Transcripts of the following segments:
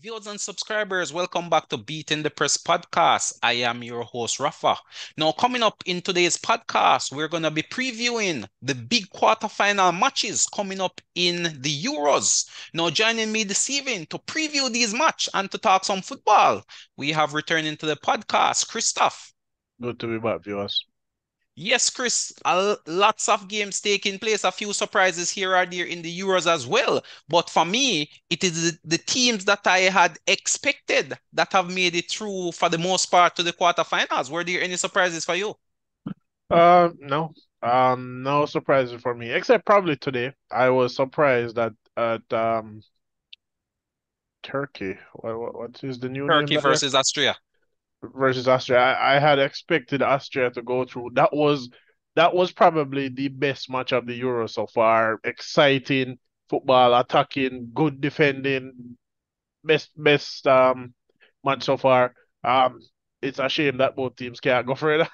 Viewers and subscribers, welcome back to Beating the Press podcast. I am your host, Rafa. Now, coming up in today's podcast, we're going to be previewing the big quarterfinal matches coming up in the Euros. Now, joining me this evening to preview these matches and to talk some football, we have returning to the podcast, Christoph. Good to be back, viewers. Yes, Chris, lots of games taking place, a few surprises here or there in the Euros as well. But for me, it is the teams that I had expected that have made it through for the most part to the quarterfinals. Were there any surprises for you? No, no surprises for me, except probably today. I was surprised that at Turkey. What is the new name Turkey that they're versus Austria. versus Austria? I had expected Austria to go through. That was probably the best match of the Euro so far. Exciting football, attacking, good defending, best match so far. Um, it's a shame that both teams can't go for it,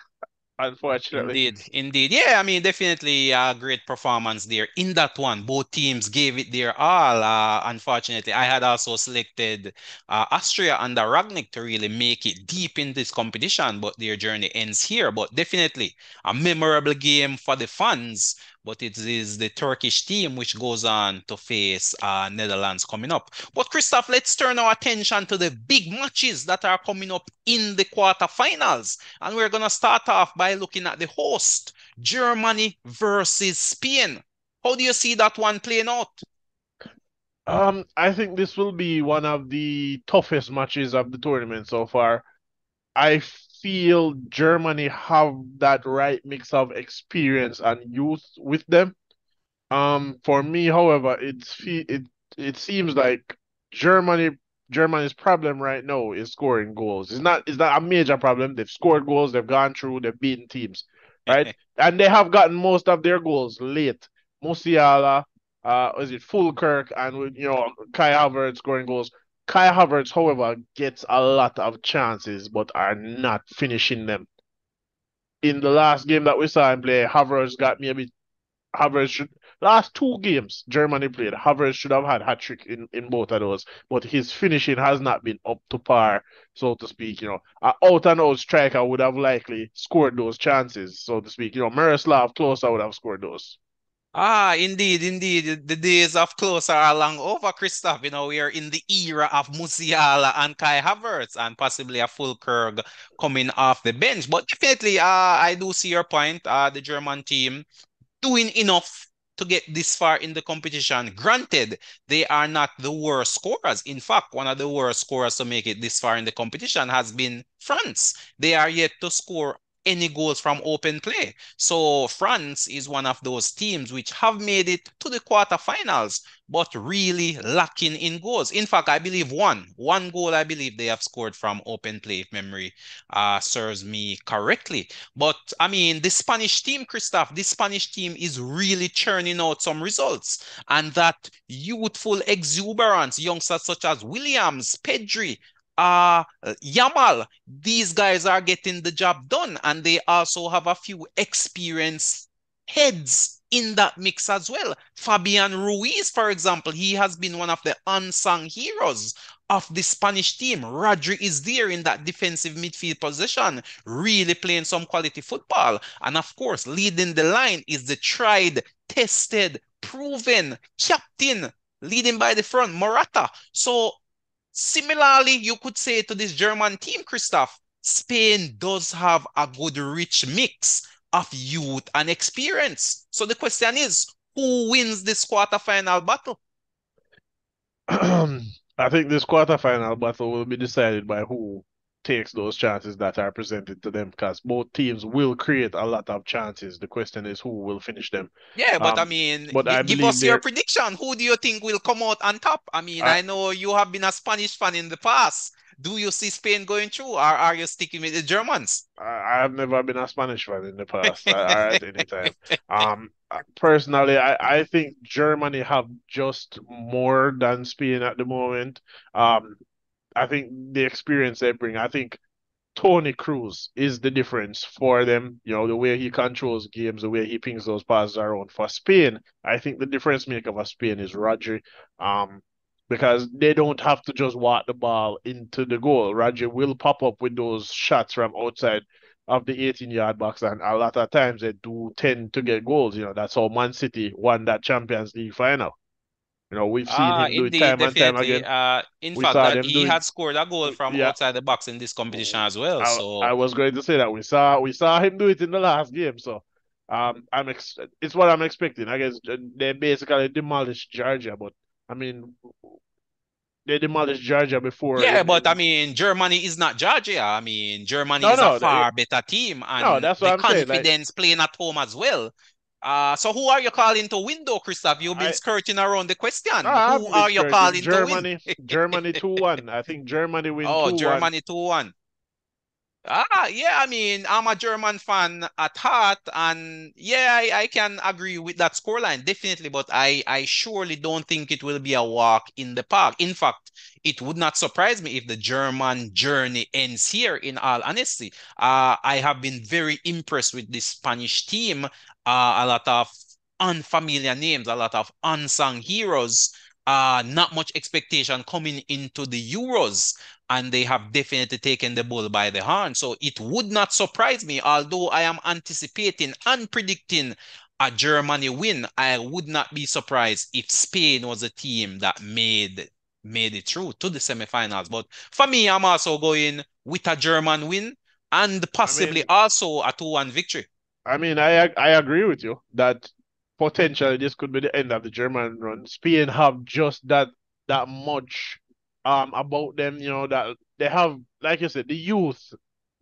unfortunately. Indeed, indeed. Yeah, I mean, definitely a great performance there in that one. Both teams gave it their all. Unfortunately, I had also selected Austria under Ragnick to really make it deep in this competition, but their journey ends here. But definitely a memorable game for the fans. But it is the Turkish team which goes on to face Netherlands coming up. But Christoph, let's turn our attention to the big matches that are coming up in the quarterfinals. And we're going to start off by looking at the host, Germany versus Spain. How do you see that one playing out? I think this will be one of the toughest matches of the tournament so far. I feel Germany have that right mix of experience and youth with them. For me, however, it seems like Germany Germany's problem right now is scoring goals. It's not a major problem. They've scored goals, they've gone through, they've beaten teams, right? And they have gotten most of their goals late. Musiala, is it Fulkirk and Kai Havertz scoring goals. Kai Havertz, however, gets a lot of chances but are not finishing them. In the last game that we saw him play, Havertz got maybe Havertz should last two games Germany played, Havertz should have had hat trick in both of those, but his finishing has not been up to par, so to speak. An out and out striker would have likely scored those chances, so to speak. Miroslav Klose would have scored those. Indeed, indeed. The days of close are long over, Christoph. We are in the era of Musiala and Kai Havertz and possibly a full Fulkrug coming off the bench. But definitely, I do see your point. The German team doing enough to get this far in the competition. Granted, they are not the worst scorers. In fact, one of the worst scorers to make it this far in the competition has been France. They are yet to score any goals from open play. So France is one of those teams which have made it to the quarterfinals, but really lacking in goals. In fact, I believe one goal I believe they have scored from open play, if memory serves me correctly. But I mean, the Spanish team, Christoph, this Spanish team is really churning out some results. And that youthful exuberance, youngsters such as Williams, Pedri, Yamal, these guys are getting the job done. And they also have a few experienced heads in that mix as well. Fabian Ruiz, for example, he has been one of the unsung heroes of the Spanish team. Rodri is there in that defensive midfield position, really playing some quality football. And of course, leading the line is the tried, tested, proven captain leading by the front, Morata. So similarly, you could say to this German team, Christoph, Spain does have a good rich mix of youth and experience. So the question is, who wins this quarterfinal battle? I think this quarterfinal battle will be decided by who takes those chances that are presented to them, because both teams will create a lot of chances. The question is who will finish them. Yeah, but I Um, mean, but I give believe us your they're. prediction. Who do you think will come out on top? I mean, I, I know you have been a Spanish fan in the past. Do you see Spain going through, or are you sticking with the Germans? I have never been a Spanish fan in the past, at any time. Personally, I think Germany have just more than Spain at the moment. Um, I think the experience they bring. I think Tony Cruz is the difference for them. The way he controls games, the way he pings those passes around. For Spain, I think the difference maker for Spain is Rodri. Um, because they don't have to just walk the ball into the goal. Roger will pop up with those shots from outside of the 18-yard box, and a lot of times they do tend to get goals. That's how Man City won that Champions League final. We've seen him do it Indeed, time and time definitely. again. In We fact, saw that them do he it. had scored a goal from Yeah, outside the box in this competition as well. I So was going to say that we saw him do it in the last game. So, it's what I'm expecting. I guess they basically demolished Georgia, but I mean they demolished Georgia before yeah, but I in mean, Germany is not Georgia. I mean, Germany no, is a no, far better team, no. and That's what the I'm saying. Like confidence playing at home as well. So who are you calling to win, though, Christoph? You've been I skirting around the no, question. I Who haven't been are you skirting. calling to win? Germany 2-1. I think Germany win Oh, 2-1. Germany 2-1. Yeah, I mean, I'm a German fan at heart, and yeah, I can agree with that scoreline, definitely, but I surely don't think it will be a walk in the park. In fact, it would not surprise me if the German journey ends here, in all honesty. I have been very impressed with this Spanish team. A lot of unfamiliar names, a lot of unsung heroes, not much expectation coming into the Euros, and they have definitely taken the bull by the horn. So it would not surprise me, although I am anticipating and predicting a Germany win. I would not be surprised if Spain was a team that made it through to the semifinals. But for me, I'm also going with a German win and I possibly mean, also a 2-1 victory. I agree with you that potentially this could be the end of the German run. Spain have just that much about them, that they have, like you said, the youth,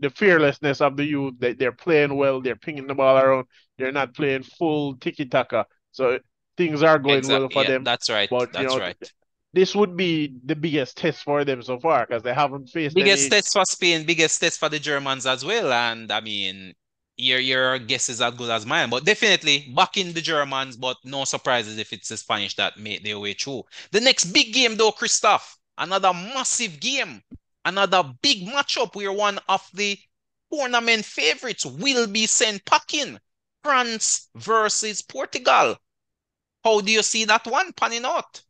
the fearlessness of the youth. They're playing well, they're pinging the ball around, they're not playing full tiki-taka. So things are going well Exactly. for Yeah, them. that's right. But That's right. this would be the biggest test for them so far because they haven't faced Biggest any. test for Spain, biggest test for the Germans as well. And I mean, your guess is as good as mine. But definitely backing the Germans, but no surprises if it's the Spanish that make their way through. The next big game, though, Christoph, another massive game, another big matchup where one of the tournament favorites will be sent packing. France versus Portugal. How do you see that one panning out?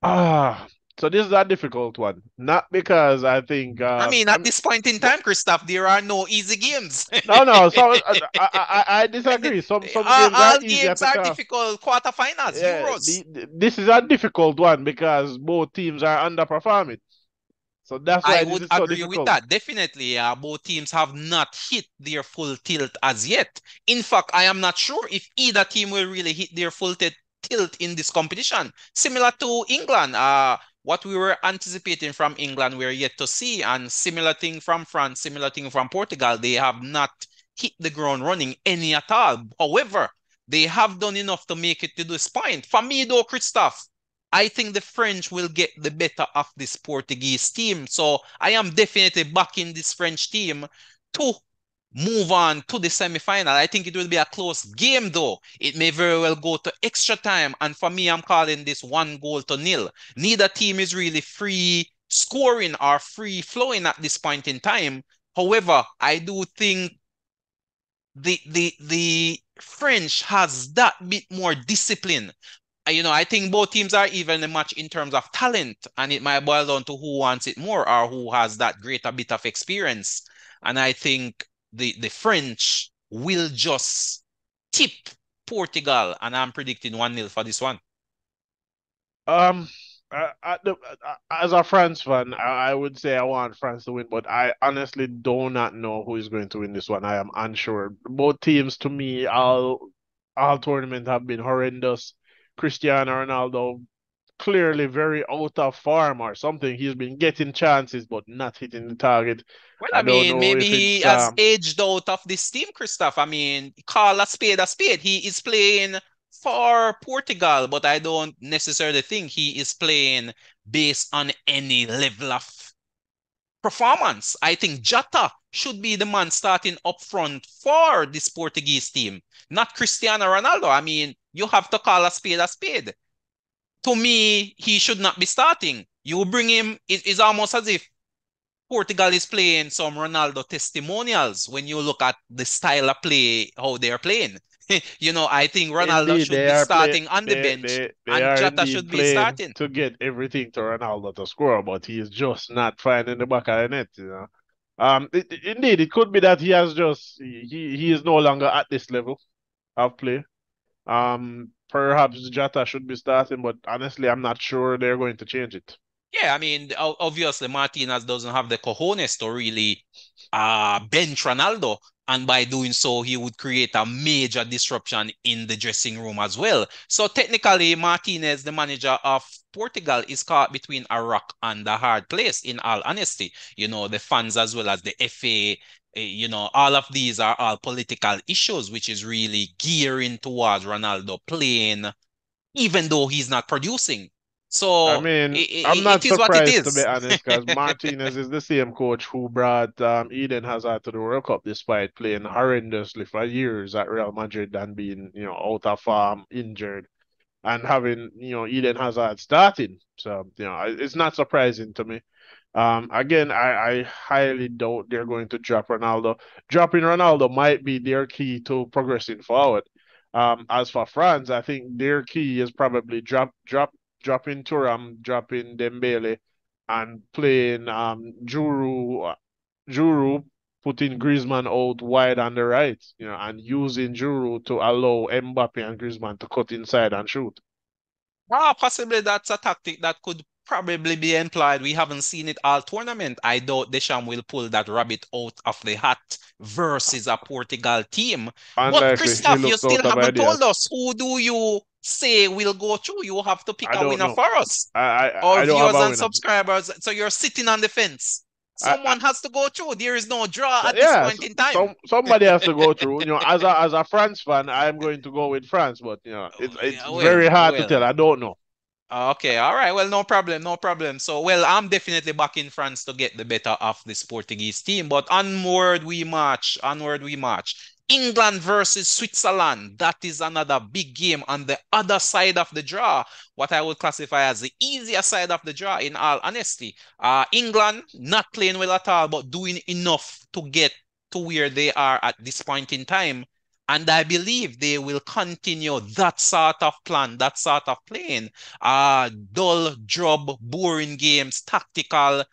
Ah, so this is a difficult one. Not because I think I mean, I at mean, this point in but time, Christoph, there are no easy games. no, no. So I disagree. Some games are All easier games to are call. difficult. Quarterfinals, Yeah, Euros. this is a difficult one because both teams are underperforming. So that's I why this would is so agree with difficult. that. Definitely, both teams have not hit their full tilt as yet. In fact, I am not sure if either team will really hit their full tilt in this competition. Similar to England, what we were anticipating from England, we're yet to see, and similar thing from France, similar thing from Portugal. They have not hit the ground running any at all. However, they have done enough to make it to this point. For me, though, Christoph, I think the French will get the better of this Portuguese team. So I am definitely backing this French team to move on to the semi-final. I think it will be a close game though. It may very well go to extra time. And for me, I'm calling this 1-0. Neither team is really free scoring or free flowing at this point in time. However, I do think the French has that bit more discipline. I think both teams are even a match in terms of talent, and it might boil down to who wants it more or who has that greater bit of experience. And I think the French will just tip Portugal, and I'm predicting 1-0 for this one. Um, as a France fan, I would say I want France to win, but I honestly do not know who is going to win this one. I am unsure. Both teams, to me, all tournament have been horrendous. Cristiano Ronaldo clearly very out of form or something. He's been getting chances but not hitting the target. Well, I I don't mean, know maybe if he it's has aged out of this team, Christoph. I mean, call a spade a spade. He is playing for Portugal, but I don't necessarily think he is playing based on any level of performance. I think Jota should be the man starting up front for this Portuguese team, not Cristiano Ronaldo. I mean, you have to call a spade a spade. To me, he should not be starting. You bring him, it's almost as if Portugal is playing some Ronaldo testimonials when you look at the style of play, how they're playing. I think Ronaldo Indeed, should they be are play starting on the bench they and are Jota indeed should be playing starting. to get everything to Ronaldo to score, but he is just not finding the back of the net. Indeed, it could be that he has just he is no longer at this level of play. Perhaps Jota should be starting, but honestly, I'm not sure they're going to change it. Yeah, I mean, obviously Martinez doesn't have the cojones to really bench Ronaldo, and by doing so, he would create a major disruption in the dressing room as well. So technically, Martinez, the manager of Portugal, is caught between a rock and a hard place. In all honesty, the fans as well as the FA. All of these are all political issues, which is really gearing towards Ronaldo playing, even though he's not producing. I So mean, I'm it not is what it surprised to be is. honest, because Martinez is the same coach who brought Eden Hazard to the World Cup despite playing horrendously for years at Real Madrid and being, out of form, injured, and having, Eden Hazard starting. So, it's not surprising to me. Again, I highly doubt they're going to drop Ronaldo. Dropping Ronaldo might be their key to progressing forward. As for France, I think their key is probably dropping Thuram, dropping Dembele, and playing Juru, putting Griezmann out wide on the right, and using Juru to allow Mbappe and Griezmann to cut inside and shoot. Possibly that's a tactic that could probably be employed. We haven't seen it all tournament. I doubt Deschamps will pull that rabbit out of the hat versus a Portugal team. But Unlikely, he Christoph, you looks still out of haven't told ideas. us who do you say will go through? You have to pick I a don't winner know. for us, I our don't have viewers a and winner. subscribers. So you're sitting on the fence. I Someone has to go through. There is no draw so at this yeah, point in time. somebody has to go through. As a France fan, I'm going to go with France, but it's Yeah, very hard to tell. I don't know. Okay, all right. Well, no problem, no problem. So, well, I'm definitely back in France to get the better of this Portuguese team. But onward we march, onward we march. England versus Switzerland. That is another big game on the other side of the draw. What I would classify as the easier side of the draw, in all honesty. England not playing well at all, but doing enough to get to where they are at this point in time. And I believe they will continue that sort of plan, that sort of playing dull, drab, boring games, tactical,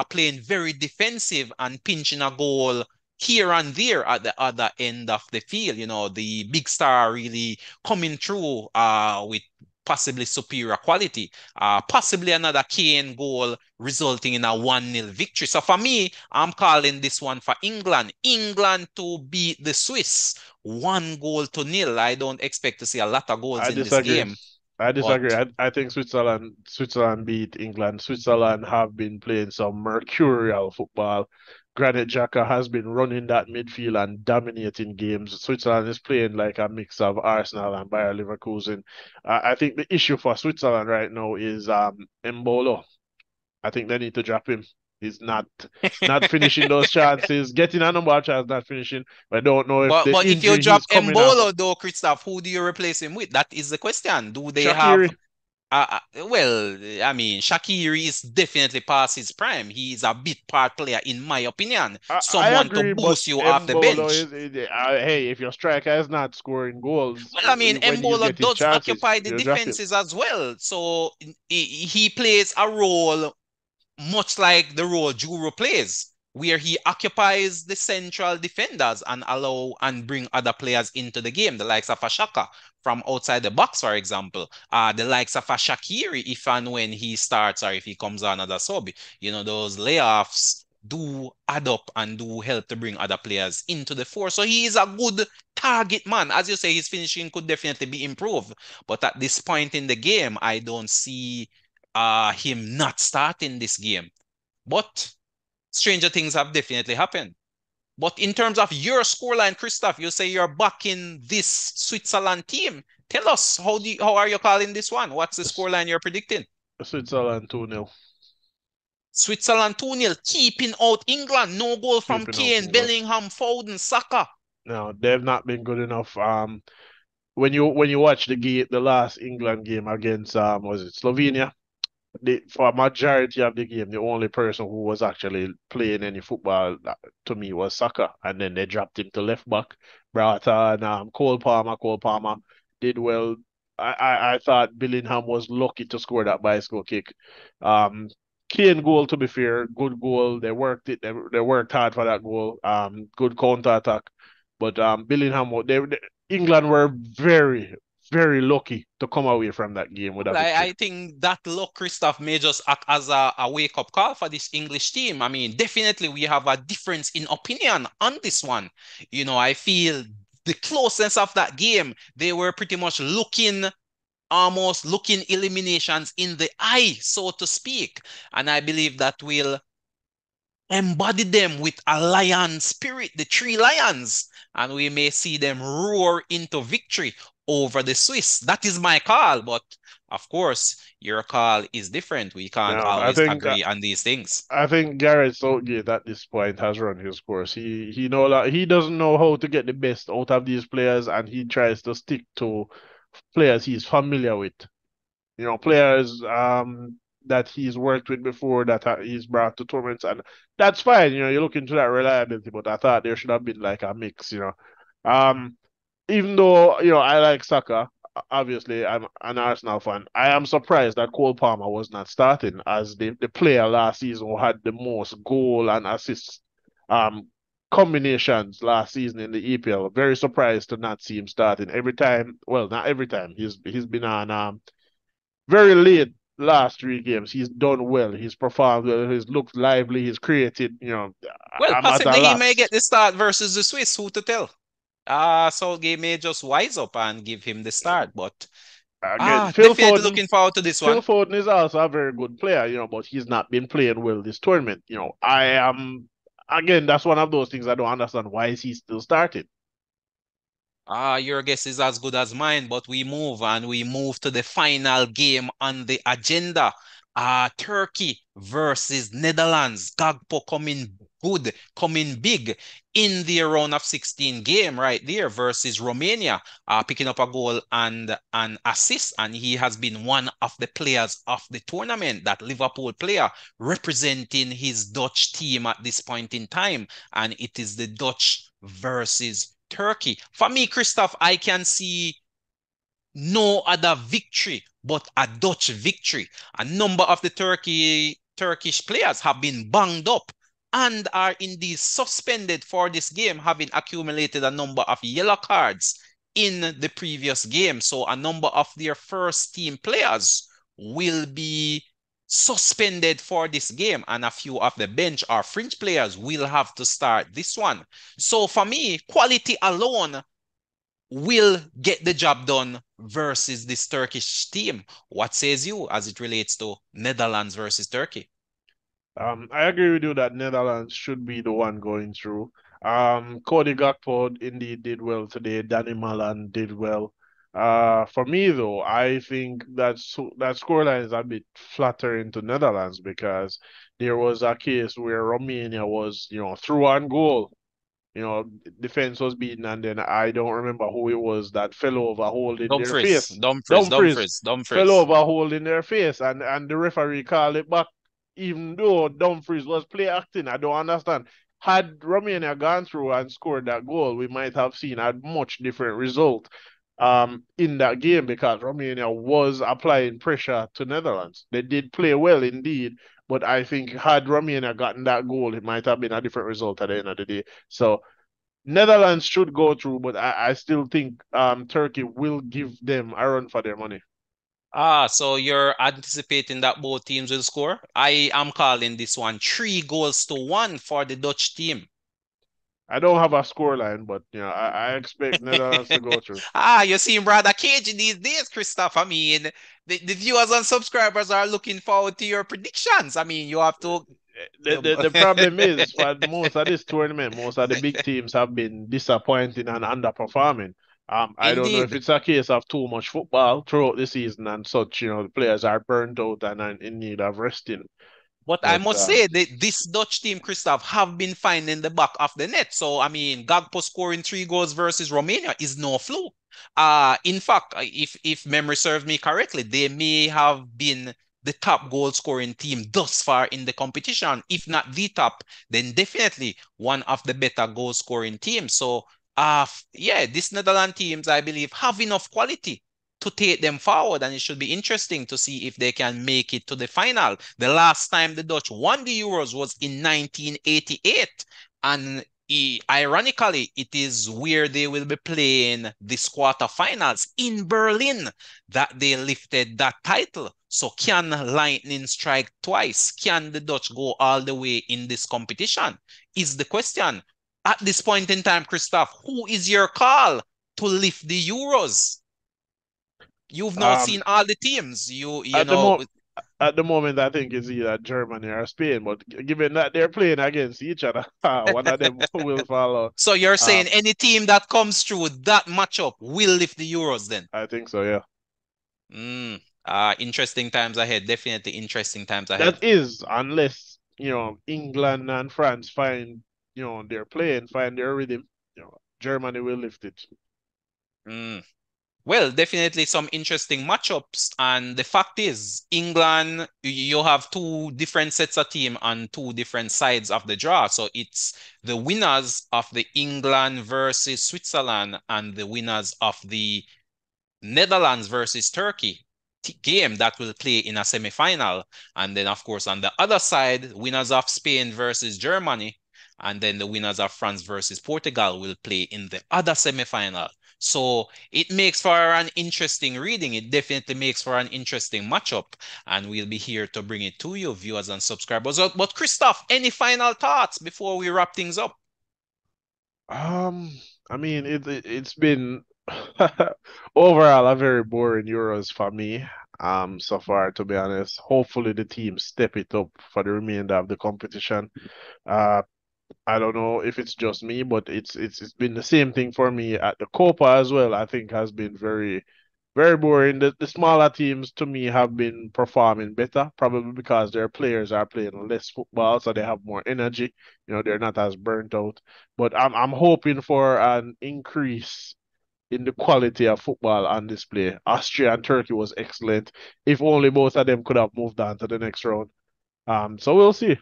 playing very defensive and pinching a goal here and there at the other end of the field. The big star really coming through with possibly superior quality, possibly another Kane goal resulting in a 1-0 victory. So for me, I'm calling this one for England. England to beat the Swiss 1-0. I don't expect to see a lot of goals I in this disagree. game, I but disagree. I think Switzerland beat England. Switzerland have been playing some mercurial football. Granit Xhaka has been running that midfield and dominating games. Switzerland is playing like a mix of Arsenal and Bayer Leverkusen. I think the issue for Switzerland right now is Mbolo. I think they need to drop him. He's not finishing those chances, getting a number of chances, not finishing. I don't know if But the but if you injury drop he's coming off. Embolo though, Christoph, who do you replace him with? That is the question. Do they have Shaqiri, well, I mean, Shaqiri is definitely past his prime. He is a bit part player, in my opinion. I Someone to agree, but boost you off the Mbolo bench. hey, if your striker is not scoring goals Well, I mean, when he's Embolo getting does chances, occupy the you drop him. defenses as well. So he plays a role much like the role Juro plays, where he occupies the central defenders and allow and bring other players into the game, the likes of Ashaka from outside the box, for example, the likes of a Shakiri, if and when he starts or if he comes on as a sub. Those layoffs do add up and do help to bring other players into the force. So he is a good target man. As you say, his finishing could definitely be improved. But at this point in the game, I don't see him not starting this game. But stranger things have definitely happened. But in terms of your scoreline, Christoph, you say you're backing this Switzerland team. Tell us how are you calling this one? What's the S- scoreline you're predicting? Switzerland 2-0, Switzerland 2-0, keeping out England. No goal from keeping out Kane, England. Bellingham, Foden, Saka. No, they've not been good enough. When you watch the last England game against was it Slovenia? For a majority of the game, the only person who was actually playing any football to me was Saka, and then they dropped him to left back Broughton, Cole Palmer did well. I thought Billingham was lucky to score that bicycle kick. Um, Kane goal, to be fair, good goal. They worked it. They worked hard for that goal. Good counter attack. But Billingham, England were very, very lucky to come away from that game with a Well, victory. I think that luck, Christoph, may just act as a wake-up call for this English team. I mean, definitely we have a difference in opinion on this one. I feel the closeness of that game, they were pretty much almost looking eliminations in the eye, so to speak. And I believe that will embody them with a lion spirit, the three lions, and we may see them roar into victory over the Swiss. That is my call, but of course, your call is different. We can't No, always agree on these things. I think Gareth Southgate at this point has run his course. He doesn't know how to get the best out of these players, and he tries to stick to players he's familiar with. Players that he's worked with before that he's brought to tournaments, and that's fine. You look into that reliability, but I thought there should have been like a mix. Um, Even though I like Saka, obviously I'm an Arsenal fan. I am surprised that Cole Palmer was not starting as the player last season who had the most goal and assist um combinations last season in the EPL. Very surprised to not see him starting every time. Well, not every time. He's been on very late last three games. He's done well. He's performed well. He's looked lively. He's created. Well, I'm at a possibly he may loss. get the start versus the Swiss, who to tell? Southgate may just wise up and give him the start, but Again, definitely looking forward to this Phil one. Foden is also a very good player, but he's not been playing well this tournament. I am again, that's one of those things I don't understand. Why is he still starting? Your guess is as good as mine, but we move to the final game on the agenda. Turkey versus Netherlands. Gakpo coming good, coming big in the round of 16 game right there versus Romania, picking up a goal and an assist. And he has been one of the players of the tournament, that Liverpool player representing his Dutch team at this point in time. And it is the Dutch versus Turkey. For me, Christoph, I can see no other victory but a Dutch victory. A number of the Turkish players have been banged up and are indeed suspended for this game, having accumulated a number of yellow cards in the previous game. So a number of their first team players will be suspended for this game, and a few of the bench or fringe players will have to start this one. So for me, quality alone will get the job done versus this Turkish team. What says you as it relates to Netherlands versus Turkey? I agree with you that Netherlands should be the one going through. Cody Gakpo indeed did well today. Danny Malan did well. For me though, I think that scoreline is a bit flattering to Netherlands because there was a case where Romania was, through on goal. Defense was beaten, and then I don't remember who it was that fell over holding their Dumfries, face. Dumfries, Dumfries Dumfries, fell Dumfries. over holding their face, and the referee called it back, even though Dumfries was play acting. I don't understand. Had Romania gone through and scored that goal, we might have seen a much different result in that game because Romania was applying pressure to Netherlands. They did play well indeed, but I think had Romania gotten that goal, it might have been a different result at the end of the day. So Netherlands should go through, but I still think Turkey will give them a run for their money. So you're anticipating that both teams will score? I am calling this one 3 goals to 1 for the Dutch team. I don't have a scoreline, but I expect Netherlands to go through. You seem rather cagey these days, Christoph. I mean, the viewers and subscribers are looking forward to your predictions. I mean, you have to. The problem is for most of this tournament, most of the big teams have been disappointing and underperforming. I don't know if Indeed. it's a case of too much football throughout the season and such. The players are burnt out and are in need of resting. But I But must say that this Dutch team, Christoph, have been finding the back of the net. So, I mean, Gakpo scoring 3 goals versus Romania is no fluke. In fact, if memory serves me correctly, they may have been the top goal scoring team thus far in the competition. If not the top, then definitely one of the better goal scoring teams. So, yeah, these Netherlands teams, I believe, have enough quality to take them forward, and it should be interesting to see if they can make it to the final. The last time the Dutch won the Euros was in 1988, and ironically, it is where they will be playing this quarterfinals in Berlin that they lifted that title. So can lightning strike twice? Can the Dutch go all the way in this competition? Is the question. At this point in time, Christoph, who is your call to lift the Euros? You've now Um, seen all the teams. You at the know, mo at the moment, I think it's either Germany or Spain. But given that they're playing against each other, one of them will follow. so you're Um, saying any team that comes through that matchup will lift the Euros then? I think so. Yeah, Interesting times ahead. Definitely interesting times ahead. that is unless England and France find they're playing, find their rhythm. Germany will lift it. Mm. Well, definitely some interesting matchups. And the fact is, England, you have two different sets of team on two different sides of the draw. So it's the winners of the England versus Switzerland and the winners of the Netherlands versus Turkey game that will play in a semi-final. And then, of course, on the other side, winners of Spain versus Germany. And then the winners of France versus Portugal will play in the other semi-final. So it makes for an interesting reading. It definitely makes for an interesting matchup. And we'll be here to bring it to you, viewers and subscribers. But Christoph, any final thoughts before we wrap things up? Um, I mean, it's been overall a very boring Euros for me. So far, to be honest. Hopefully, the team step it up for the remainder of the competition. Uh, I don't know if it's just me, but it's been the same thing for me at the Copa as well. I think has been very boring. The smaller teams to me have been performing better, probably because their players are playing less football, so they have more energy. They're not as burnt out. But I'm hoping for an increase in the quality of football on display. Austria and Turkey was excellent. If only both of them could have moved on to the next round. So we'll see.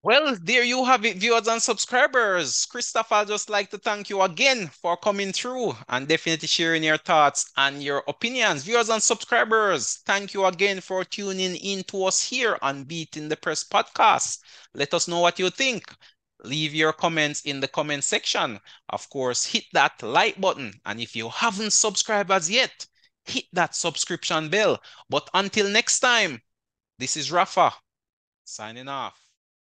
Well, there you have it, viewers and subscribers. Christopher, I'd just like to thank you again for coming through and definitely sharing your thoughts and your opinions. Viewers and subscribers, thank you again for tuning in to us here on Beating the Press podcast. Let us know what you think. Leave your comments in the comment section. Of course, hit that like button. And if you haven't subscribed as yet, hit that subscription bell. But until next time, this is Rafa signing off.